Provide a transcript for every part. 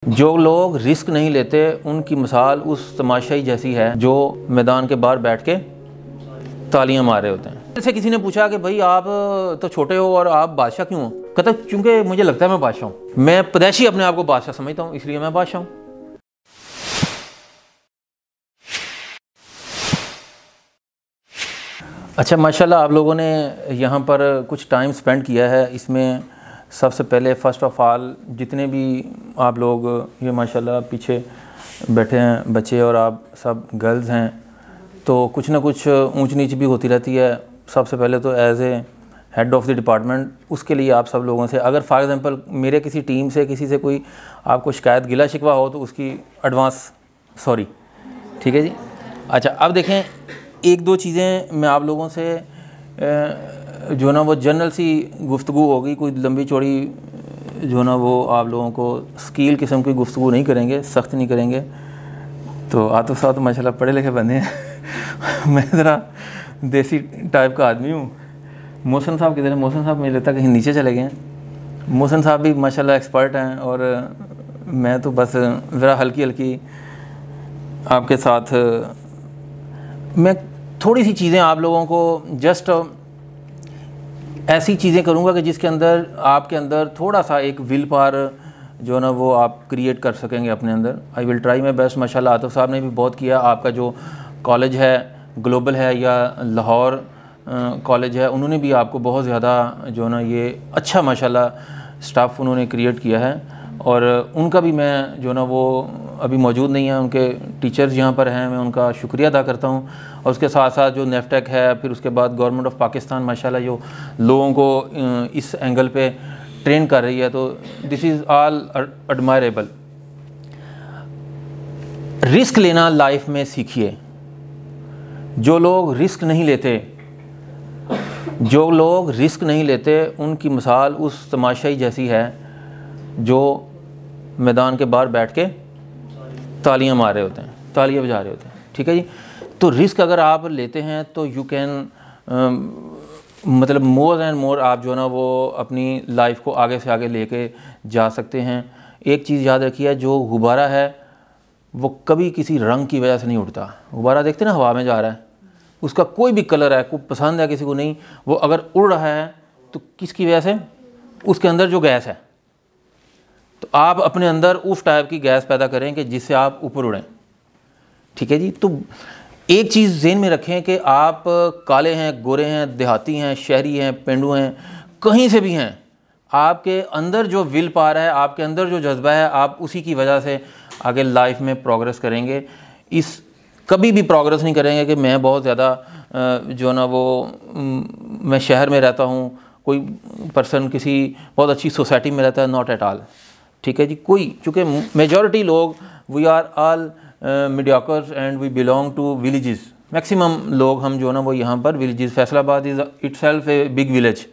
जो लोग रिस्क नहीं लेते उनकी मिसाल उस तमाशाई जैसी है जो मैदान के बाहर बैठ के तालियां मार रहे होते हैं। जैसे किसी ने पूछा कि भाई आप तो छोटे हो और आप बादशाह क्यों हो? कहता क्योंकि मुझे लगता है मैं बादशाह हूँ, मैं पैदाइशी अपने आप को बादशाह समझता हूँ, इसलिए मैं बादशाह हूँ। अच्छा, माशाल्लाह आप लोगों ने यहाँ पर कुछ टाइम स्पेंड किया है। इसमें सबसे पहले फ़र्स्ट ऑफ़ ऑल जितने भी आप लोग ये माशाल्लाह पीछे बैठे हैं बच्चे और आप सब गर्ल्स हैं, तो कुछ ना कुछ ऊंच नीच भी होती रहती है। सबसे पहले तो as a head of the department उसके लिए आप सब लोगों से, अगर फॉर एग्ज़ाम्पल मेरे किसी टीम से किसी से कोई आपको शिकायत गिला शिकवा हो तो उसकी एडवांस सॉरी, ठीक है जी। अच्छा, अब देखें एक दो चीज़ें मैं आप लोगों से जो ना वो जनरल सी गुफ्तगू होगी, कोई लंबी चौड़ी जो ना वो आप लोगों को स्किल किस्म की गुफ्तगू नहीं करेंगे, सख्त नहीं करेंगे। तो आतिफ साहब तो माशाल्लाह पढ़े लिखे बंदे हैं मैं ज़रा देसी टाइप का आदमी हूँ। मोहसिन साहब किधर हैं? मोहसिन साहब मुझे लगता है कहीं नीचे चले गए हैं। मोहसिन साहब भी माशाल्लाह एक्सपर्ट हैं और मैं तो बस ज़रा हल्की हल्की आपके साथ मैं थोड़ी सी चीज़ें आप लोगों को जस्ट ऐसी चीज़ें करूँगा कि जिसके अंदर आपके अंदर थोड़ा सा एक विल पावर जो ना वो आप क्रिएट कर सकेंगे अपने अंदर। I will try my best. माशाल्लाह आतिफ साहब ने भी बहुत किया। आपका जो कॉलेज है ग्लोबल है या लाहौर कॉलेज है, उन्होंने भी आपको बहुत ज़्यादा जो ना ये अच्छा माशाल्लाह स्टाफ उन्होंने क्रिएट किया है और उनका भी मैं जो ना वो अभी मौजूद नहीं है, उनके टीचर्स यहाँ पर हैं, मैं उनका शुक्रिया अदा करता हूँ। और उसके साथ साथ जो नेफ्टेक है, फिर उसके बाद गवर्नमेंट ऑफ पाकिस्तान माशाल्लाह जो लोगों को इस एंगल पे ट्रेन कर रही है, तो this is all admirable. Risk लेना लाइफ में सीखिए। जो लोग रिस्क नहीं लेते उनकी मिसाल उस तमाशाई जैसी है जो मैदान के बाहर बैठ के तालियां मार रहे होते हैं, तालियां बजा रहे होते हैं, ठीक है जी। तो रिस्क अगर आप लेते हैं तो यू कैन मतलब मोर एंड मोर आप जो ना वो अपनी लाइफ को आगे से आगे लेके जा सकते हैं। एक चीज़ याद रखिए, जो गुब्बारा है वो कभी किसी रंग की वजह से नहीं उड़ता। गुब्बारा देखते ना हवा में जा रहा है, उसका कोई भी कलर है, कोई पसंद है किसी को नहीं, वो अगर उड़ रहा है तो किसकी वजह से? उसके अंदर जो गैस है। तो आप अपने अंदर उस टाइप की गैस पैदा करें कि जिससे आप ऊपर उड़ें, ठीक है जी। तो एक चीज़ ज़हन में रखें कि आप काले हैं, गोरे हैं, देहाती हैं, शहरी हैं, पेंडू हैं, कहीं से भी हैं, आपके अंदर जो विल पावर है, आपके अंदर जो जज्बा है, आप उसी की वजह से आगे लाइफ में प्रोग्रेस करेंगे। इस कभी भी प्रोग्रेस नहीं करेंगे कि मैं बहुत ज़्यादा जो ना वो मैं शहर में रहता हूँ, कोई पर्सन किसी बहुत अच्छी सोसाइटी में रहता है, नॉट एट ऑल, ठीक है जी। कोई, चूँकि मेजॉरिटी लोग we are all mediocres and we belong to villages. Maximum लोग हम जो ना वो यहाँ पर villages, Faisalabad is itself a big village,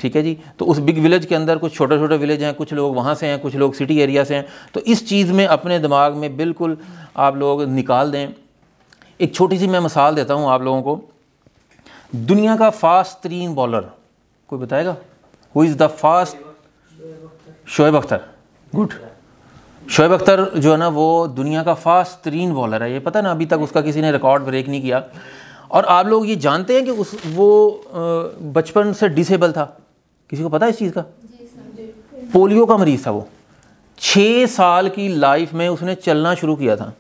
ठीक है जी। तो उस बिग विलेज के अंदर कुछ छोटे छोटे विलेज हैं, कुछ लोग वहाँ से हैं, कुछ लोग सिटी एरिया से हैं। तो इस चीज़ में अपने दिमाग में बिल्कुल आप लोग निकाल दें। एक छोटी सी मैं मिसाल देता हूँ आप लोगों को। दुनिया का फास्ट तरीन बॉलर कोई बताएगा? Who is the fast? Shoaib Akhtar. Good. Shoaib Akhtar जो है ना वो दुनिया का फास्ट तरीन बॉलर है। ये पता ना, अभी तक उसका किसी ने रिकॉर्ड ब्रेक नहीं किया। और आप लोग ये जानते हैं कि वो बचपन से डिसेबल था। किसी को पता है इस चीज़ का? पोलियो का मरीज़ था वो। 6 साल की लाइफ में उसने चलना शुरू किया था।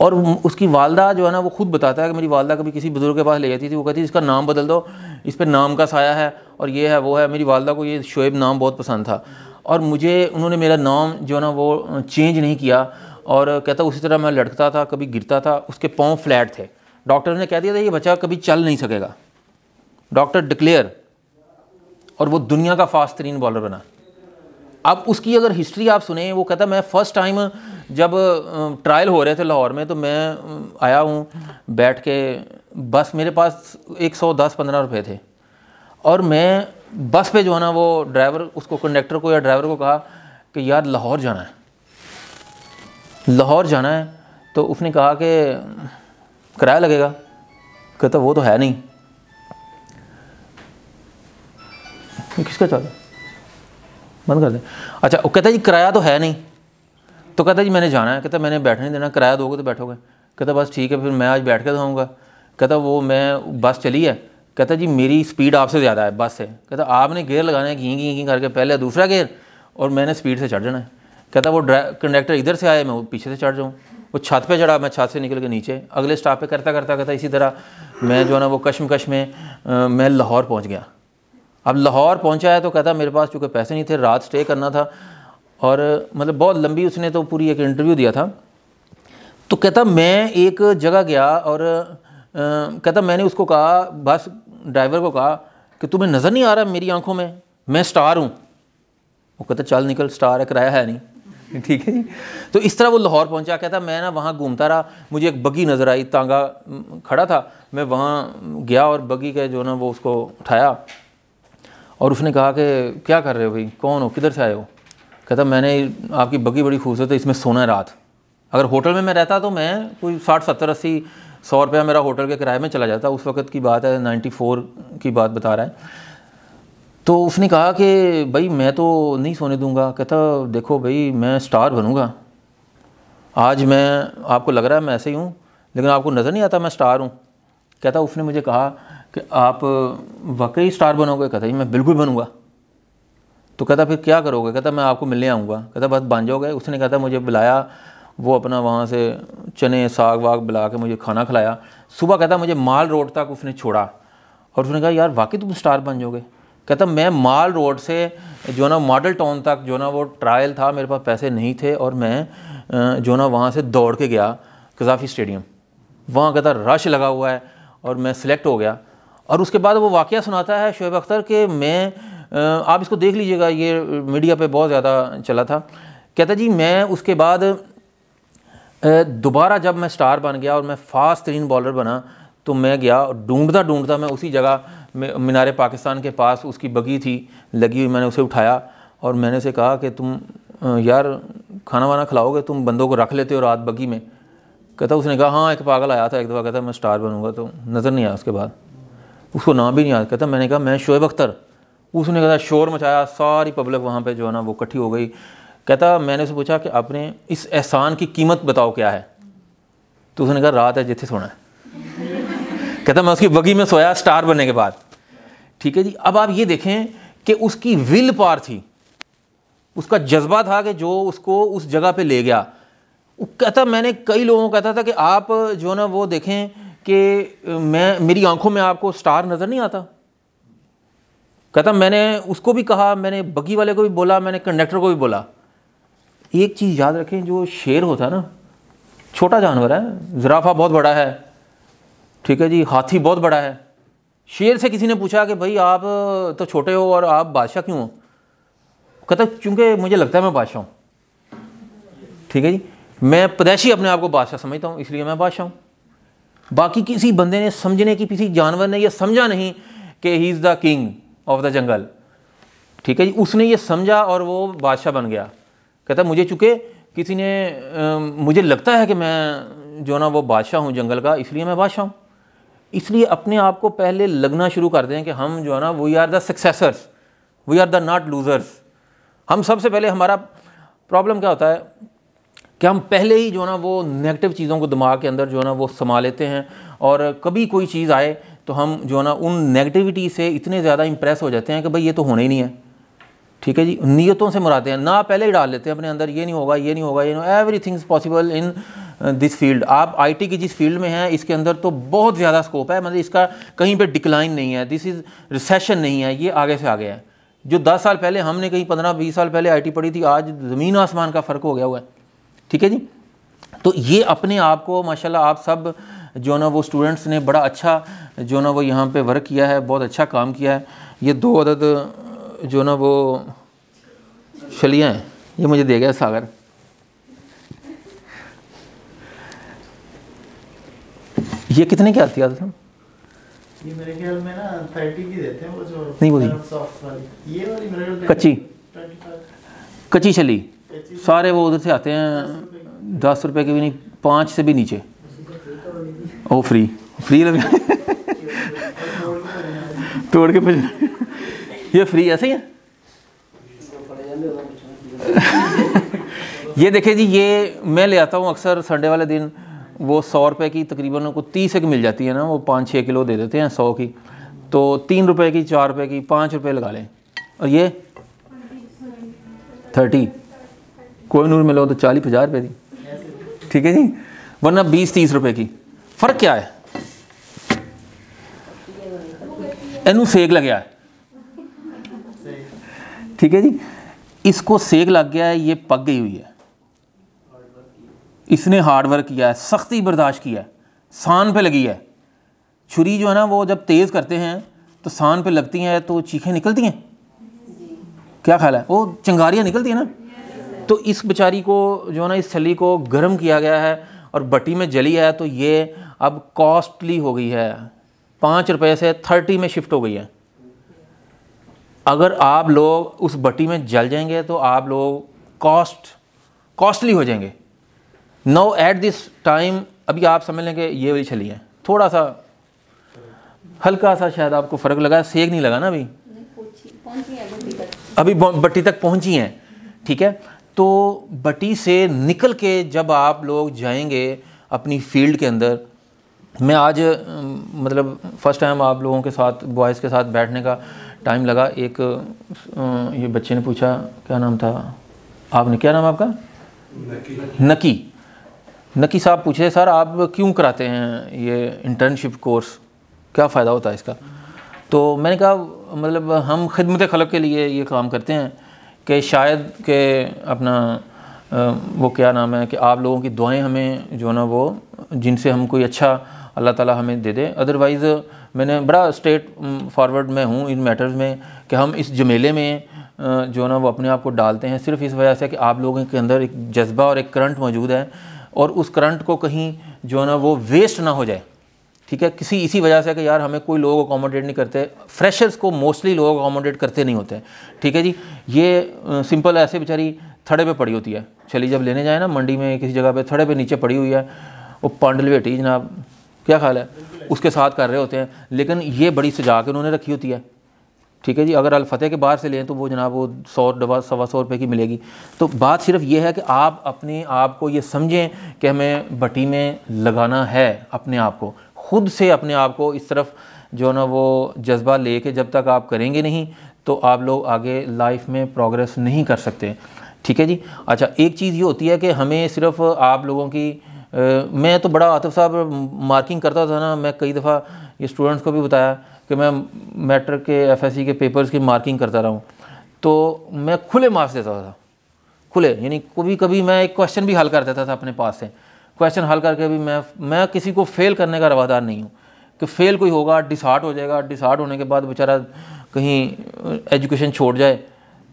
और उसकी वालदा जो है ना वो खुद बताता है कि मेरी वालदा कभी किसी बुज़ुर्ग के पास ले जाती थी, वो कहती थी इसका नाम बदल दो, इस पर नाम का साया है और ये है वो है। मेरी वालदा को ये शोएब नाम बहुत पसंद था और उन्होंने मेरा नाम जो है ना वो चेंज नहीं किया। और कहता उसी तरह मैं लटकता था, कभी गिरता था, उसके पाँव फ्लैट थे। डॉक्टर ने कह दिया था ये बच्चा कभी चल नहीं सकेगा, डॉक्टर डिक्लेयर। और वो दुनिया का फास्ट तरीन बॉलर बना। अब उसकी अगर हिस्ट्री आप सुने, वो कहता मैं फ़र्स्ट टाइम जब ट्रायल हो रहे थे लाहौर में, तो मैं आया हूँ बैठ के, बस मेरे पास 110-15 रुपये थे और मैं बस पे जो है ना वो ड्राइवर, उसको कंडक्टर को या ड्राइवर को कहा कि यार लाहौर जाना है। तो उसने कहा कि किराया लगेगा। कहता वो तो है नहीं। किसका चालू? बंद कर दें। अच्छा, वो कहता जी किराया तो है नहीं। तो कहता जी मैंने जाना है। कहता मैंने बैठने नहीं देना, किराया दोगे तो बैठोगे। कहता बस ठीक है, फिर मैं आज बैठ के दिखाऊँगा। कहता वो मैं बस चली है, कहता जी मेरी स्पीड आपसे ज़्यादा है बस से। कहता आपने गेयर लगाना है घी घी घी करके, पहले दूसरा गेयर, और मैंने स्पीड से चढ़ जाना है। कहता वो कंडक्टर इधर से आए, मैं वो पीछे से चढ़ जाऊँ। वो छत पे चढ़ा, मैं छत से निकल के नीचे अगले स्टॉप पे करता करता कहता इसी तरह मैं जो है ना वो कश्मकश में मैं लाहौर पहुँच गया। अब लाहौर पहुँचा है तो कहता मेरे पास चूँकि पैसे नहीं थे, रात स्टे करना था, और मतलब बहुत लंबी उसने तो पूरी एक इंटरव्यू दिया था। तो कहता मैं एक जगह गया और कहता मैंने उसको कहा, बस ड्राइवर को कहा कि तुम्हें नज़र नहीं आ रहा मेरी आंखों में, मैं स्टार हूँ। वो कहता चल निकल, स्टार है, किराया है नहीं। ठीक है जी। तो इस तरह वो लाहौर पहुंचा। कहता मैं ना वहाँ घूमता रहा, मुझे एक बग्गी नज़र आई, तांगा खड़ा था, मैं वहाँ गया और बग्गी के जो ना वो उसको उठाया और उसने कहा कि क्या कर रहे हो भाई, कौन हो, किधर से आए हो। कहता मैंने आपकी बग्गी बड़ी खूबसूरत है, इसमें सोना है रात। अगर होटल में मैं रहता तो मैं कोई 60 70 80 100 रुपया मेरा होटल के किराए में चला जाता। उस वक्त की बात है, 94 की बात बता रहा है। तो उसने कहा कि भाई मैं तो नहीं सोने दूंगा। कहता देखो भाई मैं स्टार बनूंगा, आज मैं आपको लग रहा है मैं ऐसे ही हूँ, लेकिन आपको नज़र नहीं आता मैं स्टार हूँ। कहता उसने मुझे कहा कि आप वाकई स्टार बनोगे। कहता जी मैं बिल्कुल बनूंगा। तो कहता फिर क्या करोगे। कहता मैं आपको मिलने आऊँगा। कहता बस बन जाओगे। उसने कहता मुझे बुलाया, वो अपना वहाँ से चने साग वाग बुला के मुझे खाना खिलाया। सुबह कहता मुझे माल रोड तक उसने छोड़ा और उसने कहा यार वाकई तुम स्टार बन जाओगे। कहता मैं माल रोड से जो ना मॉडल टाउन तक जो ना वो ट्रायल था, मेरे पास पैसे नहीं थे और मैं जो ना वहाँ से दौड़ के गया कज़ाफ़ी स्टेडियम। वहाँ कहता रश लगा हुआ है और मैं सिलेक्ट हो गया। और उसके बाद वो वाक़या सुनाता है शोएब अख्तर कि मैं आप इसको देख लीजिएगा, ये मीडिया पे बहुत ज़्यादा चला था। कहता जी मैं उसके बाद दोबारा जब मैं स्टार बन गया और मैं फास्ट तरीन बॉलर बना तो मैं गया और ढूंढता ढूंढता मैं उसी जगह में मीनार पाकिस्तान के पास उसकी बगी थी लगी हुई, मैंने उसे उठाया और मैंने उसे कहा कि तुम यार खाना वाना खिलाओगे, तुम बंदों को रख लेते हो रात बगी में। कहता उसने कहा हाँ एक पागल आया था एक दफ़ा, कहता मैं स्टार बनूंगा, तो नज़र नहीं आया उसके बाद, उसको नाम भी नहीं याद। कहता मैंने कहा मैं शोएब अख्तर। उसने कहता शोर मचाया, सारी पब्लिक वहाँ पे जो है ना वो इकट्ठी हो गई। कहता मैंने उससे पूछा कि आपने इस एहसान की कीमत बताओ क्या है। तो उसने कहा रात है जिथे सोना है। कहता मैं उसकी बगी में सोया स्टार बनने के बाद। ठीक है जी। अब आप ये देखें कि उसकी विल पावर थी, उसका जज्बा था कि जो उसको उस जगह पे ले गया। कहता मैंने कई लोगों को कहता था कि आप जो ना वो देखें कि मेरी आंखों में आपको स्टार नज़र नहीं आता। कहता मैंने उसको भी कहा, मैंने बगी वाले को भी बोला, मैंने कंडक्टर को भी बोला। एक चीज़ याद रखें, जो शेर होता है ना छोटा जानवर है, ज़राफ़ा बहुत बड़ा है, ठीक है जी, हाथी बहुत बड़ा है। शेर से किसी ने पूछा कि भाई आप तो छोटे हो और आप बादशाह क्यों हो। कहता क्योंकि मुझे लगता है मैं बादशाह हूँ। ठीक है जी, मैं पैदाइशी अपने आप को बादशाह समझता हूँ, इसलिए मैं बादशाह हूँ। बाकी किसी बंदे ने समझने की, किसी जानवर ने यह समझा नहीं कि he is the king of the jungle. ठीक है जी, उसने ये समझा और वो बादशाह बन गया। कहता मुझे चूँकि किसी ने मुझे लगता है कि मैं जो ना वो बादशाह हूँ जंगल का, इसलिए मैं बादशाह हूँ। इसलिए अपने आप को पहले लगना शुरू कर दें कि हम जो है ना we are the successors, we are the not losers. हम सबसे पहले, हमारा प्रॉब्लम क्या होता है कि हम पहले ही जो है ना वो नेगेटिव चीज़ों को दिमाग के अंदर जो है ना वो संभाल लेते हैं और कभी कोई चीज़ आए तो हम जो है ना उन नेगेटिविटी से इतने ज़्यादा इंप्रेस हो जाते हैं कि भाई ये तो होना ही नहीं है। ठीक है जी, नीयतों से मुराते हैं ना, पहले ही डाल लेते हैं अपने अंदर, ये नहीं होगा, ये नहीं होगा, ये नहीं, everything is possible in this field. आप आईटी की जिस फील्ड में हैं इसके अंदर तो बहुत ज़्यादा स्कोप है, मतलब इसका कहीं पे डिक्लाइन नहीं है, दिस इज़ रिसेशन नहीं है, ये आगे से आगे है। जो 10 साल पहले हमने कहीं 15-20 साल पहले आईटी पढ़ी थी, आज ज़मीन आसमान का फ़र्क हो गया हुआ है। ठीक है जी, तो ये अपने आप को माशाल्लाह आप सब जो ना वो स्टूडेंट्स ने बड़ा अच्छा जो ना वो यहाँ पे वर्क किया है, बहुत अच्छा काम किया है। ये 2 अदद जो ना वो शलियाँ हैं, ये मुझे दे गया सागर। ये कितने की आती है आदत? ये मेरे ख्याल में ना 30 की देते हैं वो जो नहीं, वो सॉफ्ट वाली, ये वाली मेरे ख्याल में कच्ची 25 कच्ची छली सारे वो उधर से आते हैं, 10 रुपए के भी नहीं, 5 से भी नीचे। ओ फ्री लग तोड़ के ये फ्री ऐसे ही है। ये देखिए जी, ये मैं ले आता हूँ अक्सर संडे वाले दिन, वो 100 रुपये की तकरीबन को 30 की मिल जाती है ना, वो 5-6 किलो दे देते हैं 100 की, तो 3 रुपये की, 4 रुपये की, 5 रुपये लगा लें। और ये 30 कोई नूर में लो तो 40-50 रुपये की, ठीक है जी, वरना 20-30 रुपये की। फ़र्क क्या है? इनू सेक लग गया है, ठीक है जी, इसको सेक लग गया है, ये पक गई हुई है, इसने हार्ड वर्क किया है, सख्ती बर्दाश्त किया है, सान पे लगी है। छुरी जो है ना वो जब तेज़ करते हैं तो सान पे लगती हैं तो चीखें निकलती हैं, क्या ख्याल है? वो चिंगारियाँ निकलती हैं ना। तो इस बेचारी को जो है ना, इस छली को गर्म किया गया है और भट्टी में जली है, तो ये अब कॉस्टली हो गई है, 5 रुपये से 30 में शिफ्ट हो गई है। अगर आप लोग उस भट्टी में जल जाएंगे तो आप लोग कॉस्टली हो जाएंगे। नो एट दिस टाइम अभी आप समझ लेंगे ये वाली छली है, थोड़ा सा हल्का सा शायद आपको फ़र्क लगा, सेक नहीं लगा ना अभी भट्टी तक पहुंची हैं, ठीक है। तो भट्टी से निकल के जब आप लोग जाएंगे अपनी फील्ड के अंदर, मैं आज मतलब फ़र्स्ट टाइम आप लोगों के साथ, बॉयज़ के साथ बैठने का टाइम लगा। एक ये बच्चे ने पूछा, क्या नाम था आपने, क्या नाम आपका? नकी साहब पूछे, सर आप क्यों कराते हैं ये इंटर्नशिप कोर्स, क्या फ़ायदा होता है इसका? तो मैंने कहा मतलब हम खिदमत खलक के लिए ये काम करते हैं कि शायद कि अपना वो क्या नाम है कि आप लोगों की दुआएं हमें जो ना वो, जिनसे हम कोई अच्छा अल्लाह ताला हमें दे दे। अदरवाइज़ मैंने बड़ा स्ट्रेट फॉरवर्ड में हूँ इन मैटर्स में कि हम इस झमेले में जो ना वो अपने आप को डालते हैं सिर्फ इस वजह से कि आप लोगों के अंदर एक जज्बा और एक करंट मौजूद है, और उस करंट को कहीं जो ना वो वेस्ट ना हो जाए, ठीक है, किसी इसी वजह से कि यार हमें कोई लोग अकोमोडेट नहीं करते, फ्रेशर्स को मोस्टली लोग अकोमोडेट करते नहीं होते, ठीक है जी। ये सिंपल ऐसे बेचारी थड़े पे पड़ी होती है, चली जब लेने जाए ना मंडी में किसी जगह पे, थड़े पे नीचे पड़ी हुई है, वो पांडल बेटी जनाब, क्या ख्याल है, उसके साथ कर रहे होते हैं, लेकिन ये बड़ी सजा के उन्होंने रखी होती है, ठीक है जी। अगर अल-फतेह के बाहर से लें तो वो जनाब वो 100-125 रुपये की मिलेगी। तो बात सिर्फ ये है कि आप अपने आप को ये समझें कि हमें भट्टी में लगाना है, अपने आप को खुद से अपने आप को इस तरफ जो ना वो जज्बा लेके जब तक आप करेंगे नहीं तो आप लोग आगे लाइफ में प्रोग्रेस नहीं कर सकते, ठीक है जी। अच्छा, एक चीज़ ये होती है कि हमें सिर्फ आप लोगों की मैं तो बड़ा आतिफ साहब मार्किंग करता था ना, मैं कई दफ़ा ये स्टूडेंट्स को भी बताया कि मैं मैट्रिक के एफएससी के पेपर्स की मार्किंग करता रहा हूँ, तो मैं खुले मार्क्स देता था, खुले, यानी कभी कभी मैं एक क्वेश्चन भी हल कर देता था अपने पास से, क्वेश्चन हल करके भी मैं किसी को फेल करने का रवादार नहीं हूँ कि फेल कोई होगा डिसहार्ट हो जाएगा, डिसहार्ट होने के बाद बेचारा कहीं एजुकेशन छोड़ जाए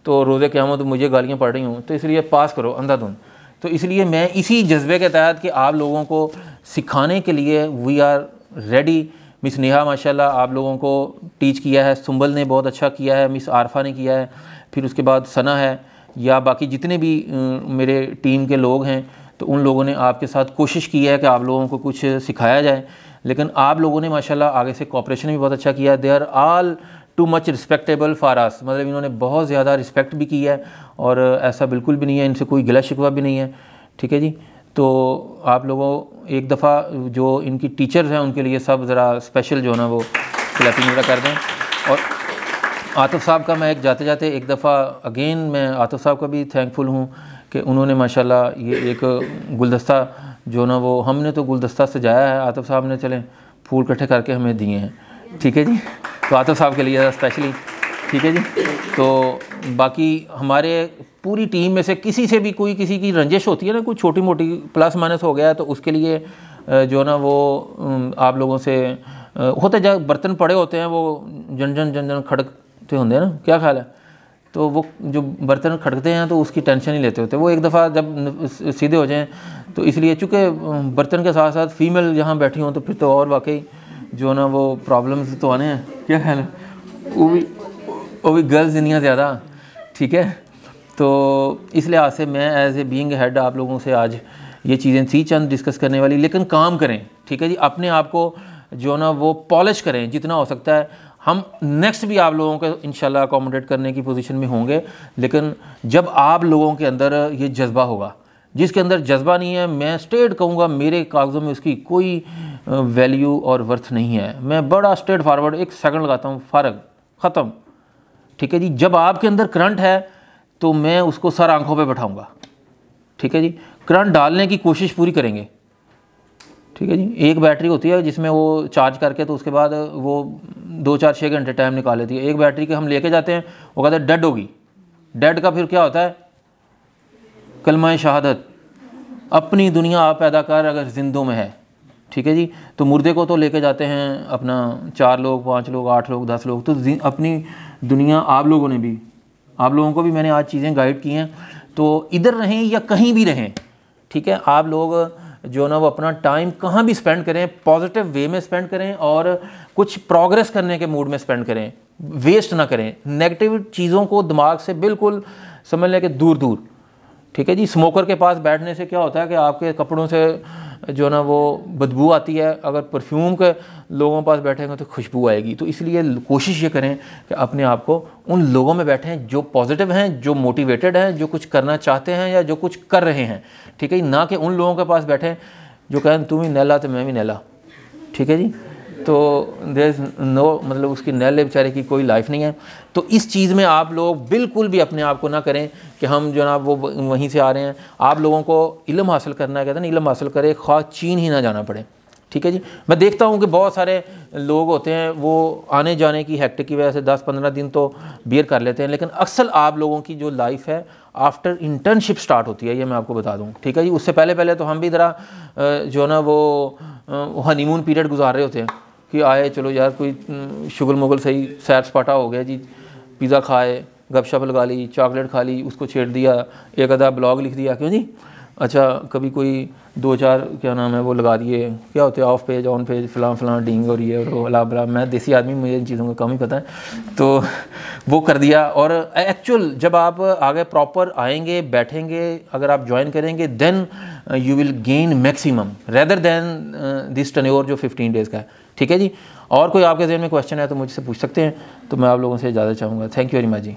तो रोज़े क़यामत तो मुझे गालियाँ पड़ रही हूँ, तो इसलिए पास करो अंधाधुंध। तो इसलिए मैं इसी जज्बे के तहत कि आप लोगों को सिखाने के लिए we are ready. Miss Neha माशाल्लाह आप लोगों को टीच किया है, सुंबल ने बहुत अच्छा किया है, मिस आरफा ने किया है, फिर उसके बाद सना है, या बाकी जितने भी मेरे टीम के लोग हैं, तो उन लोगों ने आपके साथ कोशिश की है कि आप लोगों को कुछ सिखाया जाए। लेकिन आप लोगों ने माशाल्लाह आगे से कोऑपरेशन भी बहुत अच्छा किया है। They are all too much respectable for us, मतलब इन्होंने बहुत ज़्यादा रिस्पेक्ट भी की है और ऐसा बिल्कुल भी नहीं है, इनसे कोई गिला शिकवा भी नहीं है, ठीक है जी। तो आप लोगों एक दफ़ा जो इनकी टीचर्स हैं उनके लिए सब ज़रा स्पेशल जो ना वो क्लैपिंग वगैरह कर दें। और आतिफ साहब का मैं एक जाते जाते एक दफ़ा अगेन मैं आतिफ साहब का भी थैंकफुल हूँ कि उन्होंने माशाल्लाह ये एक गुलदस्ता जो ना वो, हमने तो गुलदस्ता सजाया है, आतिफ साहब ने चलें फूल इकट्ठे करके हमें दिए हैं, ठीक है जी। तो आतिफ साहब के लिए स्पेशली, ठीक है जी। तो बाकी हमारे पूरी टीम में से किसी से भी कोई किसी की रंजिश होती है ना, कोई छोटी मोटी प्लस माइनस हो गया है, तो उसके लिए जो ना वो आप लोगों से होते जब बर्तन पड़े होते हैं वो जन जन खड़कते होंगे ना, क्या ख्याल है, तो वो जो बर्तन खड़कते हैं तो उसकी टेंशन नहीं लेते होते, वो एक दफ़ा जब सीधे हो जाएं तो इसलिए चूँकि बर्तन के साथ साथ फीमेल यहाँ बैठी हों तो फिर तो और वाकई जो ना वो प्रॉब्लम्स तो आने हैं, क्या ख्याल है, वो भी गर्ल्स इतनी ज़्यादा, ठीक है। तो इस लिहाज से मैं एज ए बीइंग हेड आप लोगों से आज ये चीज़ें थी चंद डिस्कस करने वाली, लेकिन काम करें, ठीक है जी, अपने आप को जो ना वो पॉलिश करें जितना हो सकता है। हम नेक्स्ट भी आप लोगों को इंशाल्लाह अकोमोडेट करने की पोजीशन में होंगे, लेकिन जब आप लोगों के अंदर ये जज्बा होगा जिसके अंदर जज्बा नहीं है, मैं स्ट्रेट कहूँगा मेरे कागज़ों में उसकी कोई वैल्यू और वर्थ नहीं है। मैं बड़ा स्ट्रेट फारवर्ड 1 सेकंड लगाता हूँ, फ़र्क ख़त्म। ठीक है जी। जब आपके अंदर करंट है तो मैं उसको सर आंखों पे बैठाऊँगा। ठीक है जी। करंट डालने की कोशिश पूरी करेंगे। ठीक है जी। एक बैटरी होती है जिसमें वो चार्ज करके तो उसके बाद वो 2-4-6 घंटे टाइम निकाल लेती है। एक बैटरी के हम लेके जाते हैं, वो कहते हैं डेड होगी। डेड का फिर क्या होता है? कलमा शहादत, अपनी दुनिया आप पैदा कर अगर जिंदों में है। ठीक है जी। तो मुर्दे को तो लेके जाते हैं अपना 4 लोग, 5 लोग, 8 लोग, 10 लोग। तो अपनी दुनिया आप लोगों ने भी, आप लोगों को भी मैंने आज चीज़ें गाइड की हैं। तो इधर रहें या कहीं भी रहें, ठीक है, आप लोग जो ना वो अपना टाइम कहाँ भी स्पेंड करें, पॉजिटिव वे में स्पेंड करें और कुछ प्रोग्रेस करने के मूड में स्पेंड करें, वेस्ट ना करें। नेगेटिव चीज़ों को दिमाग से बिल्कुल समझ लें कि दूर दूर। ठीक है जी। स्मोकर के पास बैठने से क्या होता है कि आपके कपड़ों से जो ना वो बदबू आती है, अगर परफ्यूम के लोगों के पास बैठेंगे तो खुशबू आएगी। तो इसलिए कोशिश ये करें कि अपने आप को उन लोगों में बैठें जो पॉजिटिव हैं, जो मोटिवेटेड हैं, जो कुछ करना चाहते हैं या जो कुछ कर रहे हैं। ठीक है जी। ना कि उन लोगों के पास बैठें जो कहें तुम ही नैला तो मैं भी नैला। ठीक है जी। तो देयर इज़ नो, मतलब उसकी नैले बेचारे की कोई लाइफ नहीं है। तो इस चीज़ में आप लोग बिल्कुल भी अपने आप को ना करें कि हम जो ना वो वहीं से आ रहे हैं। आप लोगों को इल्म हासिल करना है, कहते हैं ना, इल्म हासिल करे ख्वाह चीन ही ना जाना पड़े। ठीक है जी। मैं देखता हूँ कि बहुत सारे लोग होते हैं वो आने जाने की हेक्टिक की वजह से 10-15 दिन तो बियर कर लेते हैं, लेकिन अक्सर आप लोगों की जो लाइफ है आफ्टर इंटर्नशिप स्टार्ट होती है, ये मैं आपको बता दूं। ठीक है जी। उससे पहले तो हम भी ज़रा जो ना वो हनीमून पीरियड गुजार रहे होते हैं कि आए चलो यार कोई शुगल मुगल सही सैर सपाटा हो गया जी, पिज़्ज़ा खाए, गपशप लगा ली, चॉकलेट खा ली, उसको छेड़ दिया, एक आधा ब्लॉग लिख दिया, क्यों जी। अच्छा, कभी कोई 2-4 क्या नाम है वो लगा दिए, क्या होते हैं ऑफ पेज ऑन पेज फलां डींग और ये और अला बला। मैं देसी आदमी, मुझे इन चीज़ों का कम ही पता है, तो वो कर दिया। और एक्चुअल जब आप आगे प्रॉपर आएंगे, बैठेंगे, अगर आप ज्वाइन करेंगे, then you will gain maximum rather than this tenure जो 15 डेज़ का है। ठीक है जी। और कोई आपके ज़हन में क्वेश्चन है तो मुझसे पूछ सकते हैं। तो मैं आप लोगों से इजाज़त चाहूँगा। Thank you very much ji.